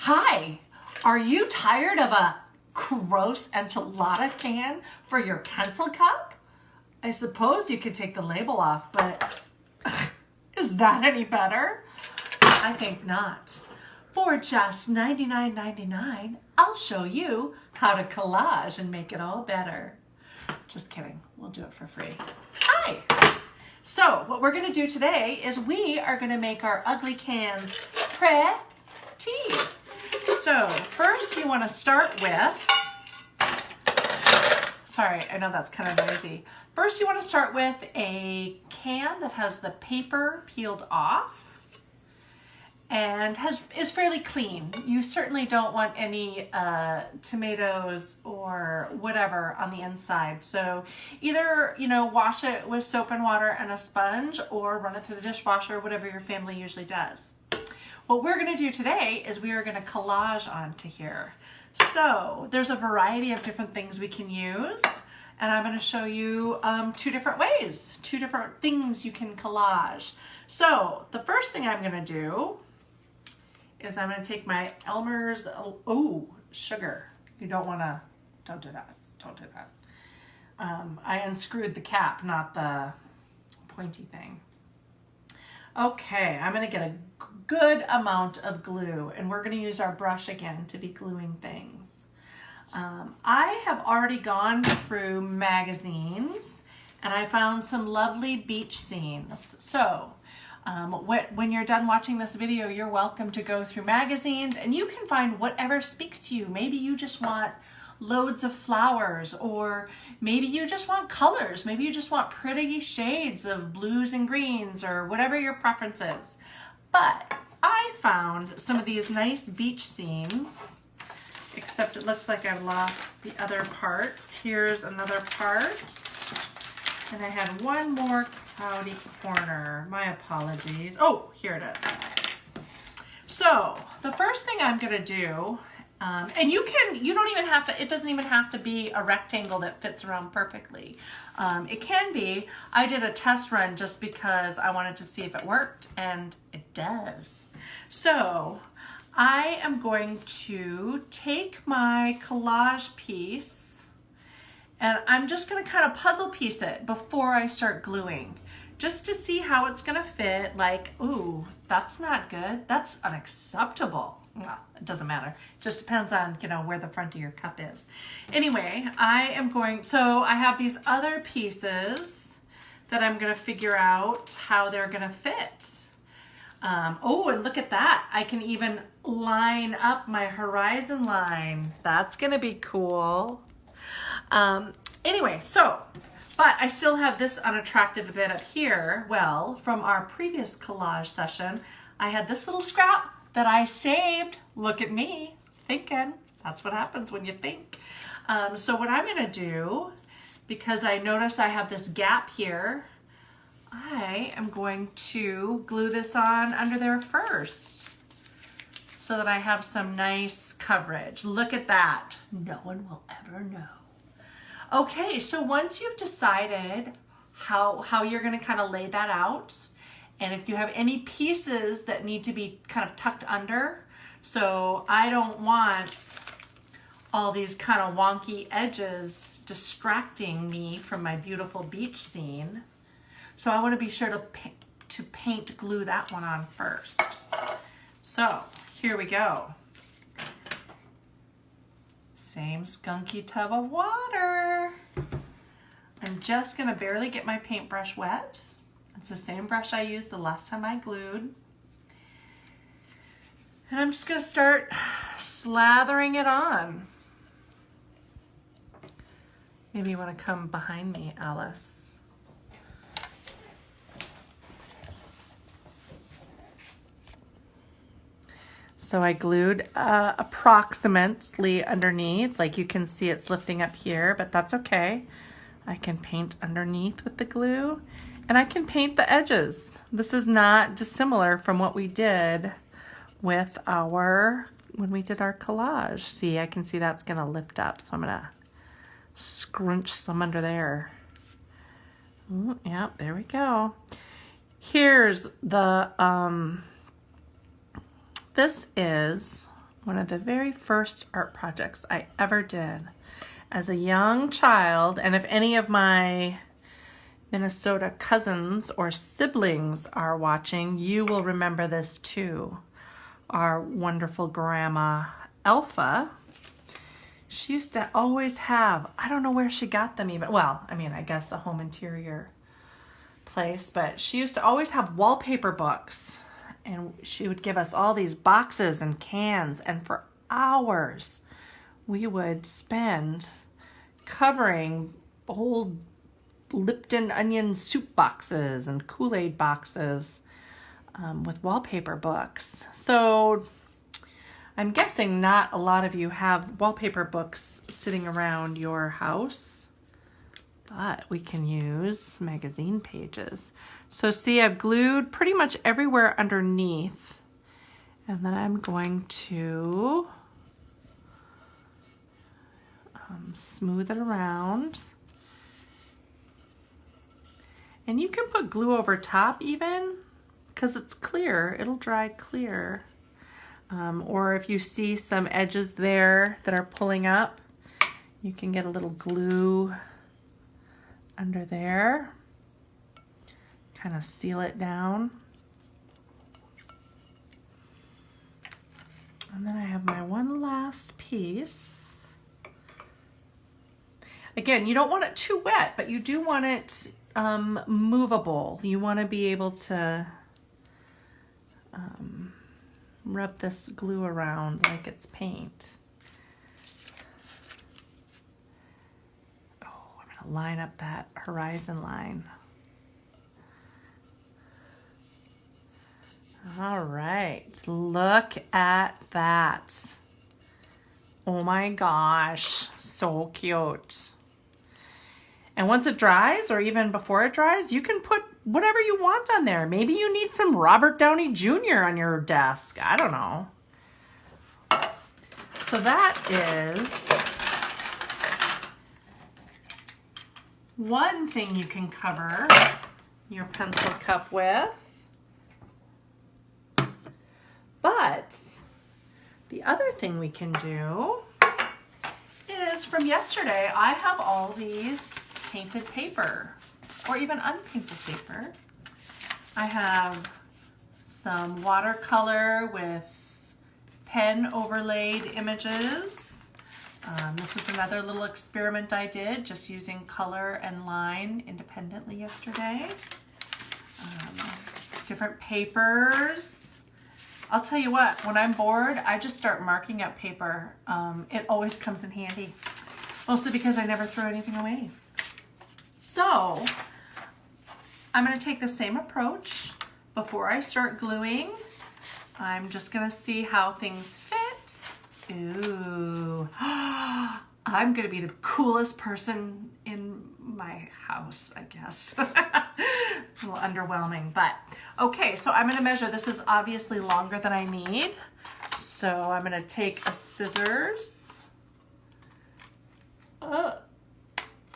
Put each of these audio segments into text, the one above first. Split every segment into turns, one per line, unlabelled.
Hi, are you tired of a gross enchilada can for your pencil cup? I suppose you could take the label off, but is that any better? I think not. For just $99.99, I'll show you how to collage and make it all better. Just kidding, we'll do it for free. Hi! So what we're gonna do today is we are gonna make our ugly cans pretty. So first you wanna start with, sorry, I know that's kind of noisy. First you wanna start with a can that has the paper peeled off and is fairly clean. You certainly don't want any tomatoes or whatever on the inside. So either, wash it with soap and water and a sponge or run it through the dishwasher, whatever your family usually does. What we're gonna do today is we are gonna collage onto here. So there's a variety of different things we can use, and I'm gonna show you two different ways, two different things you can collage. So the first thing I'm gonna do is I'm gonna take my Elmer's, sugar. You don't do that. I unscrewed the cap, not the pointy thing. Okay, I'm gonna get a good amount of glue, and we're gonna use our brush again to be gluing things. I have already gone through magazines, and I found some lovely beach scenes. So when you're done watching this video, you're welcome to go through magazines, and you can find whatever speaks to you. Maybe you just want loads of flowers, or maybe you just want colors. Maybe you just want pretty shades of blues and greens, or whatever your preference is. But I found some of these nice beach scenes, except it looks like I lost the other parts. Here's another part. And I had one more cloudy corner. My apologies. Oh, here it is. So the first thing I'm gonna do, and you don't even have to, it doesn't even have to be a rectangle that fits around perfectly. It can be. I did a test run just because I wanted to see if it worked, and it does. So I am going to take my collage piece, and I'm just gonna kind of puzzle piece it before I start gluing, just to see how it's gonna fit. Like, ooh, that's not good. That's unacceptable. Well, it doesn't matter. It just depends on, where the front of your cup is. Anyway, so I have these other pieces that I'm gonna figure out how they're gonna fit. Oh, and look at that. I can even line up my horizon line. That's gonna be cool. Anyway, but I still have this unattractive bit up here. Well, from our previous collage session, I had this little scrap that I saved. Look at me, thinking. That's what happens when you think. So what I'm gonna do, because I notice I have this gap here, I am going to glue this on under there first so that I have some nice coverage. Look at that. No one will ever know. Okay, so once you've decided how you're gonna kind of lay that out, and if you have any pieces that need to be kind of tucked under, so I don't want all these kind of wonky edges distracting me from my beautiful beach scene. So I want to be sure to paint glue that one on first. So here we go. Same skunky tub of water. I'm just gonna barely get my paintbrush wet. It's the same brush I used the last time I glued. And I'm just gonna start slathering it on. Maybe you wanna come behind me, Alice. So I glued approximately underneath, like you can see it's lifting up here, but that's okay. I can paint underneath with the glue, and I can paint the edges. This is not dissimilar from what we did with when we did our collage. See, I can see that's gonna lift up, so I'm gonna scrunch some under there. Ooh, yeah, there we go. Here's the, this is one of the very first art projects I ever did as a young child. And if any of my Minnesota cousins or siblings are watching, you will remember this too. Our wonderful grandma, Alpha, she used to always have, I don't know where she got them even, well, I mean, I guess a home interior place, but she used to always have wallpaper books, and she would give us all these boxes and cans, and for hours we would spend covering old Lipton onion soup boxes and Kool-Aid boxes with wallpaper books. So I'm guessing not a lot of you have wallpaper books sitting around your house, but we can use magazine pages. So see, I've glued pretty much everywhere underneath, and then I'm going to smooth it around. And you can put glue over top even, because it's clear, it'll dry clear. Or if you see some edges there that are pulling up, you can get a little glue under there, kind of seal it down. And then I have my one last piece. Again, you don't want it too wet, but you do want it movable. You want to be able to rub this glue around like it's paint. Oh, I'm going to line up that horizon line. All right, look at that. Oh my gosh, so cute. And once it dries, or even before it dries, you can put whatever you want on there. Maybe you need some Robert Downey Jr. on your desk. I don't know. So that is one thing you can cover your pencil cup with. But the other thing we can do is, from yesterday, I have all these painted paper, or even unpainted paper. I have some watercolor with pen overlaid images. This was another little experiment I did, just using color and line independently yesterday. Different papers. I'll tell you what, when I'm bored, I just start marking up paper. It always comes in handy, mostly because I never throw anything away. So I'm going to take the same approach. Before I start gluing, I'm just going to see how things fit. Ooh, I'm going to be the coolest person in my house, I guess. A little underwhelming, but okay, so I'm going to measure. This is obviously longer than I need. So I'm going to take a scissors.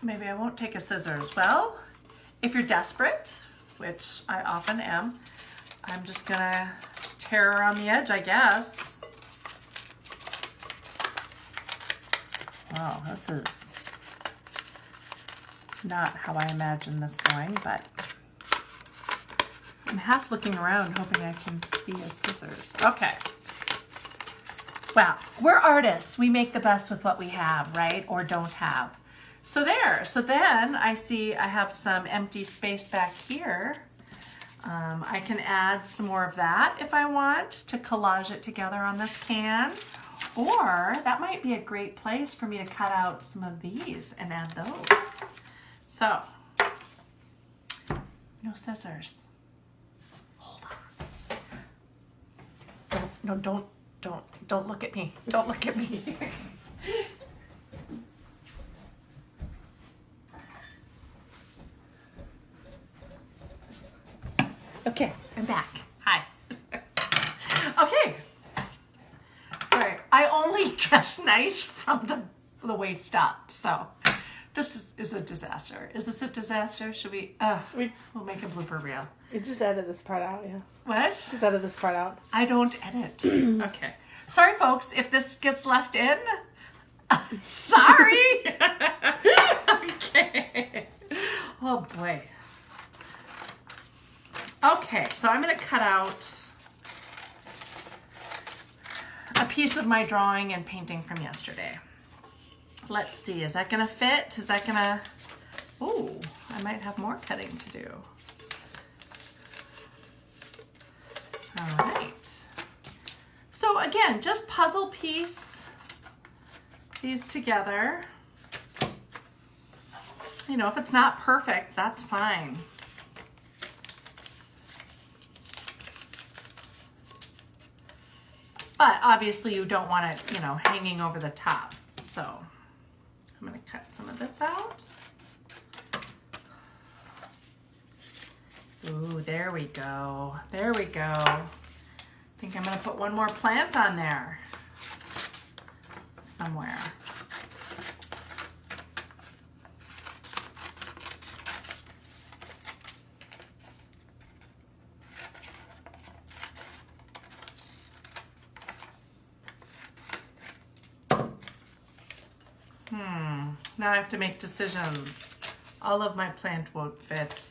Maybe I won't take a scissors. Well, if you're desperate, which I often am, I'm just going to tear around the edge, I guess. Wow, this is not how I imagined this going, but I'm half looking around hoping I can see a scissors. Okay. Well, we're artists. We make the best with what we have, right? Or don't have. So there. So then I see I have some empty space back here. I can add some more of that if I want to collage it together on this can. Or that might be a great place for me to cut out some of these and add those. So, no scissors. Hold on. Don't look at me. Don't look at me. Okay, I'm back. Hi. Okay. Sorry, I only dress nice from the waist up, so this is a disaster. Is this a disaster? Should we? We'll make a blooper reel.
It just edit this part out, yeah.
What?
Just edit this part out.
I don't edit. Okay. Sorry, folks, if this gets left in. Sorry. Okay. Oh boy. Okay, so I'm going to cut out a piece of my drawing and painting from yesterday. Let's see, is that going to fit? Is that going to... Oh, I might have more cutting to do. All right. So again, just puzzle piece these together. You know, if it's not perfect, that's fine. But obviously you don't want it, you know, hanging over the top. So I'm going to cut some of this out. Ooh, there we go. There we go. I think I'm going to put one more plant on there somewhere. Now I have to make decisions. All of my plant won't fit.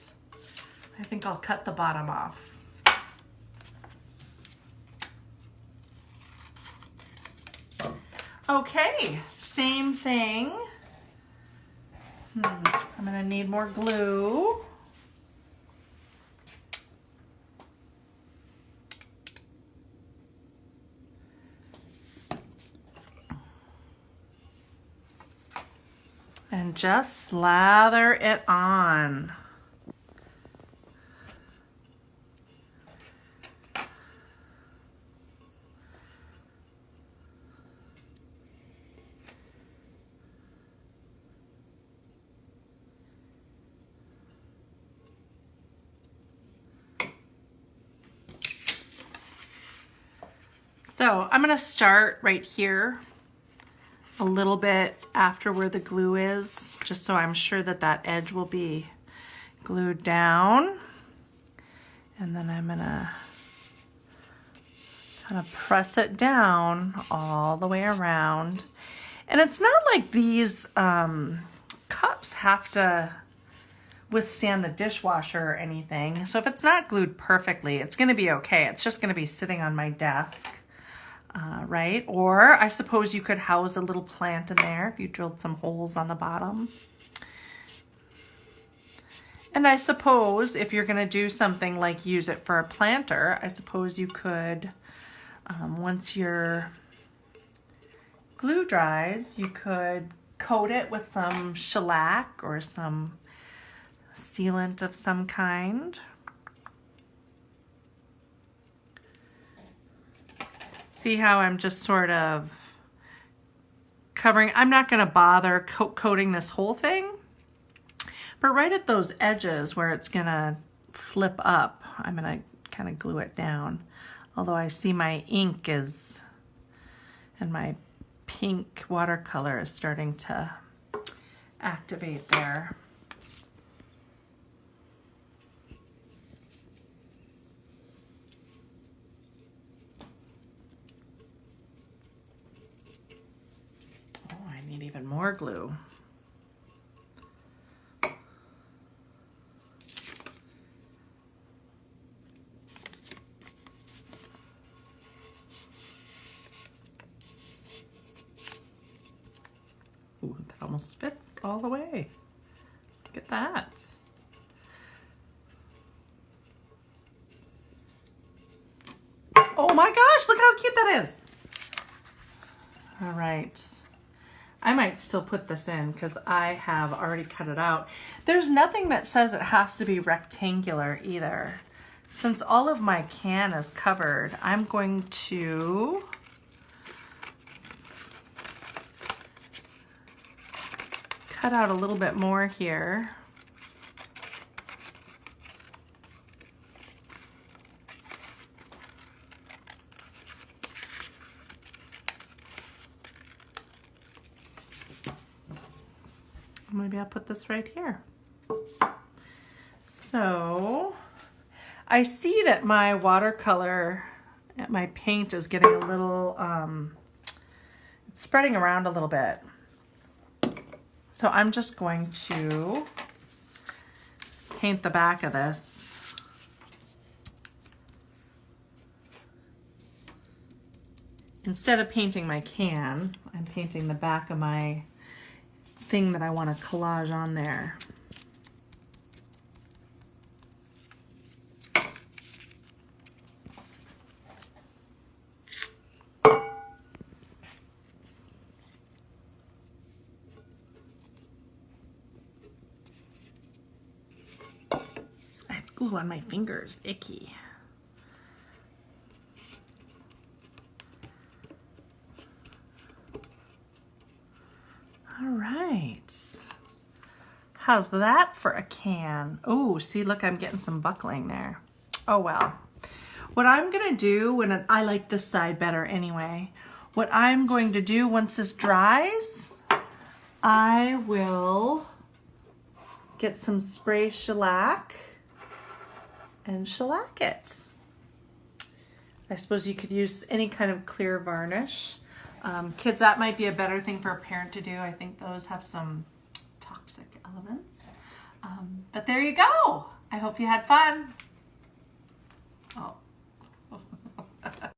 I think I'll cut the bottom off. Okay, same thing. I'm gonna need more glue. And just slather it on. So I'm gonna start right here a little bit after where the glue is, just so I'm sure that that edge will be glued down. And then I'm gonna kind of press it down all the way around. And it's not like these cups have to withstand the dishwasher or anything. So if it's not glued perfectly, it's gonna be okay. It's just gonna be sitting on my desk. Right? Or I suppose you could house a little plant in there if you drilled some holes on the bottom. And I suppose if you're going to do something like use it for a planter, I suppose you could, once your glue dries, you could coat it with some shellac or some sealant of some kind. See how I'm just sort of covering. I'm not going to bother coating this whole thing, but right at those edges where it's going to flip up, I'm going to kind of glue it down. Although I see my ink is, and my pink watercolor is starting to activate there. Need even more glue. Ooh, that almost fits all the way. Look at that. Oh my gosh, look at how cute that is. All right. I might still put this in because I have already cut it out. There's nothing that says it has to be rectangular either. Since all of my can is covered, I'm going to cut out a little bit more here. Maybe I'll put this right here. So I see that my watercolor, my paint is getting a little, it's spreading around a little bit. So I'm just going to paint the back of this. Instead of painting my can, I'm painting the back of my thing that I want to collage on there. I have glue on my fingers, icky. All right. How's that for a can? Oh, see, look, I'm getting some buckling there. Oh, well. What I'm going to do, I like this side better anyway. What I'm going to do once this dries, I will get some spray shellac and shellac it. I suppose you could use any kind of clear varnish. Kids, that might be a better thing for a parent to do. I think those have some toxic elements. But there you go. I hope you had fun.